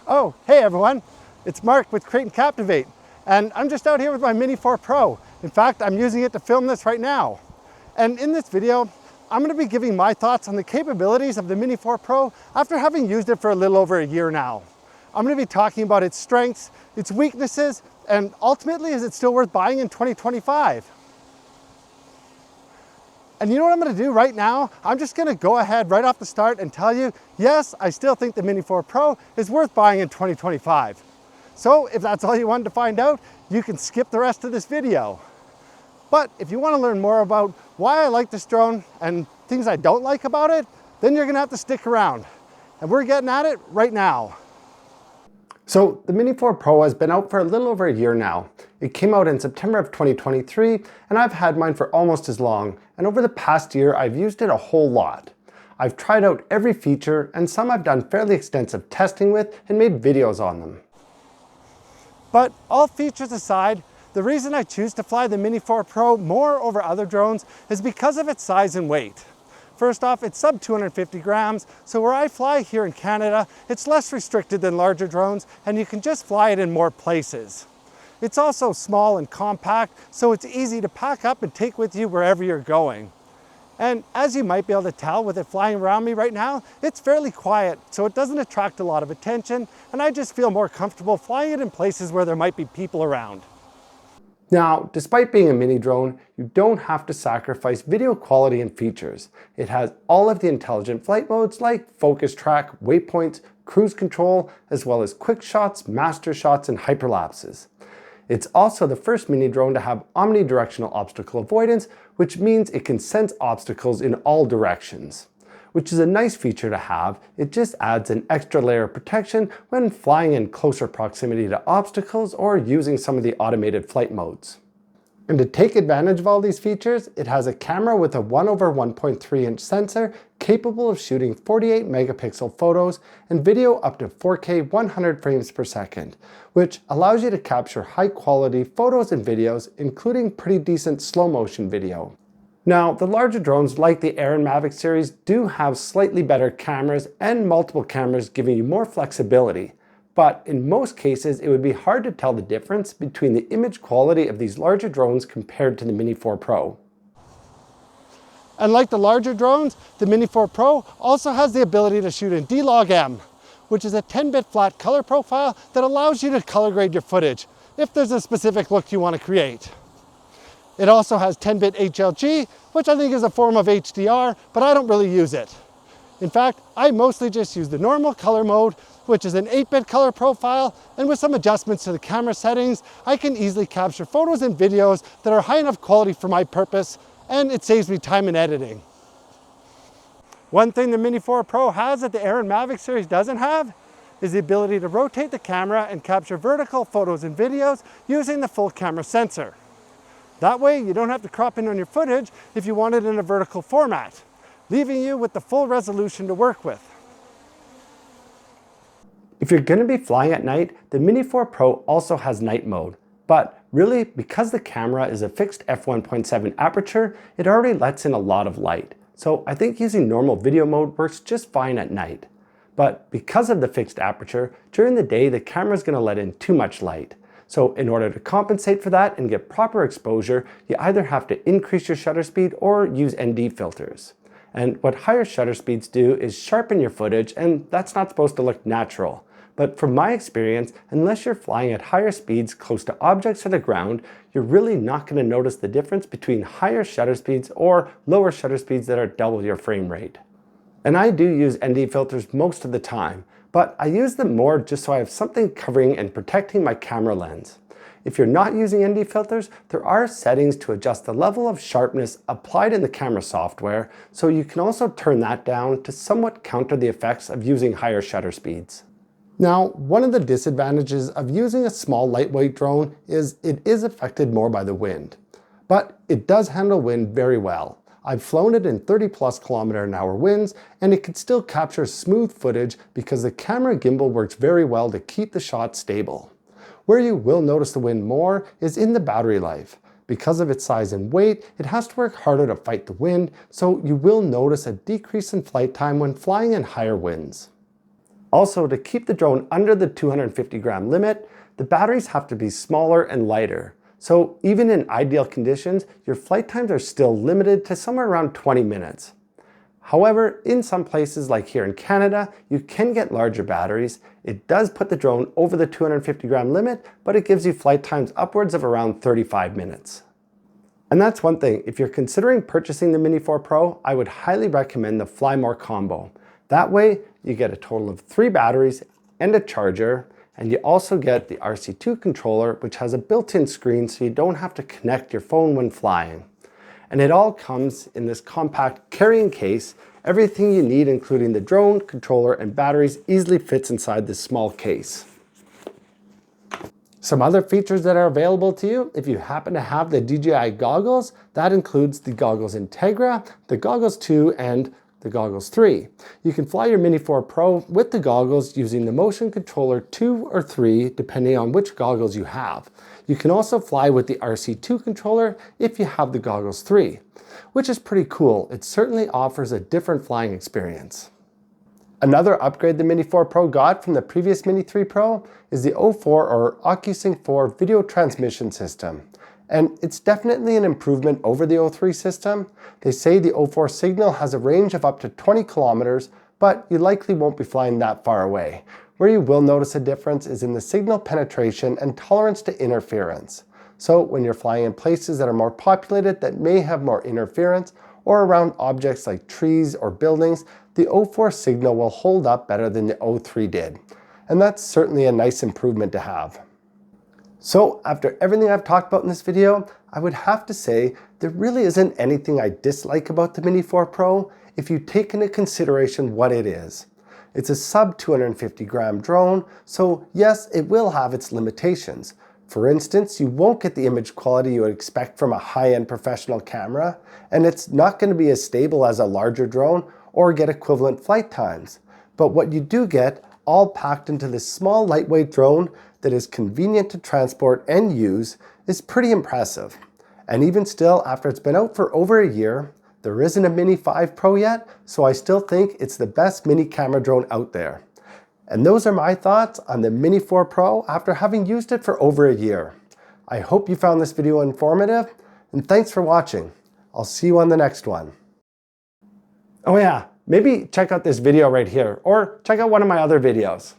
Oh, hey everyone, it's Mark with Create and Captivate, and I'm just out here with my Mini 4 Pro. In fact, I'm using it to film this right now. And in this video, I'm going to be giving my thoughts on the capabilities of the Mini 4 Pro after having used it for a little over a year now. I'm going to be talking about its strengths, its weaknesses, and ultimately, is it still worth buying in 2025? And you know what I'm going to do right now? I'm just going to go ahead right off the start and tell you, yes, I still think the Mini 4 Pro is worth buying in 2025. So if that's all you wanted to find out, you can skip the rest of this video. But if you want to learn more about why I like this drone and things I don't like about it, then you're going to have to stick around. And we're getting at it right now. So the Mini 4 Pro has been out for a little over a year now. It came out in September of 2023, and I've had mine for almost as long. And over the past year, I've used it a whole lot. I've tried out every feature, and some I've done fairly extensive testing with and made videos on them. But all features aside, the reason I choose to fly the Mini 4 Pro more over other drones is because of its size and weight. First off, it's sub 250 grams, so where I fly here in Canada, it's less restricted than larger drones, and you can just fly it in more places. It's also small and compact, so it's easy to pack up and take with you wherever you're going. And as you might be able to tell with it flying around me right now, it's fairly quiet, so it doesn't attract a lot of attention, and I just feel more comfortable flying it in places where there might be people around. Now, despite being a mini drone, you don't have to sacrifice video quality and features. It has all of the intelligent flight modes like focus track, waypoints, cruise control, as well as quick shots, master shots, and hyperlapses. It's also the first mini drone to have omnidirectional obstacle avoidance, which means it can sense obstacles in all directions. Which is a nice feature to have. It just adds an extra layer of protection when flying in closer proximity to obstacles or using some of the automated flight modes. And to take advantage of all these features, it has a camera with a 1/1.3 inch sensor capable of shooting 48 megapixel photos and video up to 4K 100 frames per second, which allows you to capture high quality photos and videos, including pretty decent slow motion video. Now, the larger drones like the Air and Mavic series do have slightly better cameras and multiple cameras giving you more flexibility, but in most cases it would be hard to tell the difference between the image quality of these larger drones compared to the Mini 4 Pro. And like the larger drones, the Mini 4 Pro also has the ability to shoot in D-Log-M, which is a 10-bit flat color profile that allows you to color grade your footage if there's a specific look you want to create. It also has 10-bit HLG, which I think is a form of HDR, but I don't really use it. In fact, I mostly just use the normal color mode, which is an 8-bit color profile, and with some adjustments to the camera settings, I can easily capture photos and videos that are high enough quality for my purpose, and it saves me time in editing. One thing the Mini 4 Pro has that the Air and Mavic series doesn't have is the ability to rotate the camera and capture vertical photos and videos using the full camera sensor. That way, you don't have to crop in on your footage if you want it in a vertical format, leaving you with the full resolution to work with. If you're going to be flying at night, the Mini 4 Pro also has night mode. But really, because the camera is a fixed f1.7 aperture, it already lets in a lot of light. So I think using normal video mode works just fine at night. But because of the fixed aperture, during the day, the camera is going to let in too much light. So in order to compensate for that and get proper exposure, you either have to increase your shutter speed or use ND filters. And what higher shutter speeds do is sharpen your footage, and that's not supposed to look natural. But from my experience, unless you're flying at higher speeds close to objects or the ground, you're really not going to notice the difference between higher shutter speeds or lower shutter speeds that are double your frame rate. And I do use ND filters most of the time, but I use them more just so I have something covering and protecting my camera lens. If you're not using ND filters, there are settings to adjust the level of sharpness applied in the camera software, so you can also turn that down to somewhat counter the effects of using higher shutter speeds. Now, one of the disadvantages of using a small lightweight drone is it is affected more by the wind, but it does handle wind very well. I've flown it in 30+ km/h winds, and it can still capture smooth footage because the camera gimbal works very well to keep the shot stable. Where you will notice the wind more is in the battery life. Because of its size and weight, it has to work harder to fight the wind, so you will notice a decrease in flight time when flying in higher winds. Also, to keep the drone under the 250-gram limit, the batteries have to be smaller and lighter. So even in ideal conditions, your flight times are still limited to somewhere around 20 minutes. However, in some places like here in Canada, you can get larger batteries. It does put the drone over the 250-gram limit, but it gives you flight times upwards of around 35 minutes. And that's one thing, if you're considering purchasing the Mini 4 Pro, I would highly recommend the Fly More combo. That way, you get a total of 3 batteries and a charger, and you also get the RC2 controller, which has a built-in screen so you don't have to connect your phone when flying. And it all comes in this compact carrying case. Everything you need, including the drone, controller, and batteries, easily fits inside this small case. Some other features that are available to you, if you happen to have the DJI goggles, that includes the Goggles Integra, the Goggles 2, and the Goggles 3. You can fly your Mini 4 Pro with the goggles using the Motion Controller 2 or 3, depending on which goggles you have. You can also fly with the RC2 controller if you have the Goggles 3, which is pretty cool. It certainly offers a different flying experience. Another upgrade the Mini 4 Pro got from the previous Mini 3 Pro is the O4 or OcuSync 4 video transmission system. And it's definitely an improvement over the O3 system. They say the O4 signal has a range of up to 20 kilometers, but you likely won't be flying that far away. Where you will notice a difference is in the signal penetration and tolerance to interference. So when you're flying in places that are more populated that may have more interference, or around objects like trees or buildings, the O4 signal will hold up better than the O3 did. And that's certainly a nice improvement to have. So after everything I've talked about in this video, I would have to say there really isn't anything I dislike about the Mini 4 Pro if you take into consideration what it is. It's a sub 250-gram drone, so yes, it will have its limitations. For instance, you won't get the image quality you would expect from a high-end professional camera, and it's not going to be as stable as a larger drone or get equivalent flight times. But what you do get, all packed into this small lightweight drone that is convenient to transport and use, is pretty impressive. And even still, after it's been out for over a year, there isn't a Mini 5 Pro yet, so I still think it's the best mini camera drone out there. And those are my thoughts on the Mini 4 Pro after having used it for over a year. I hope you found this video informative, and thanks for watching. I'll see you on the next one. Oh yeah, maybe check out this video right here, or check out one of my other videos.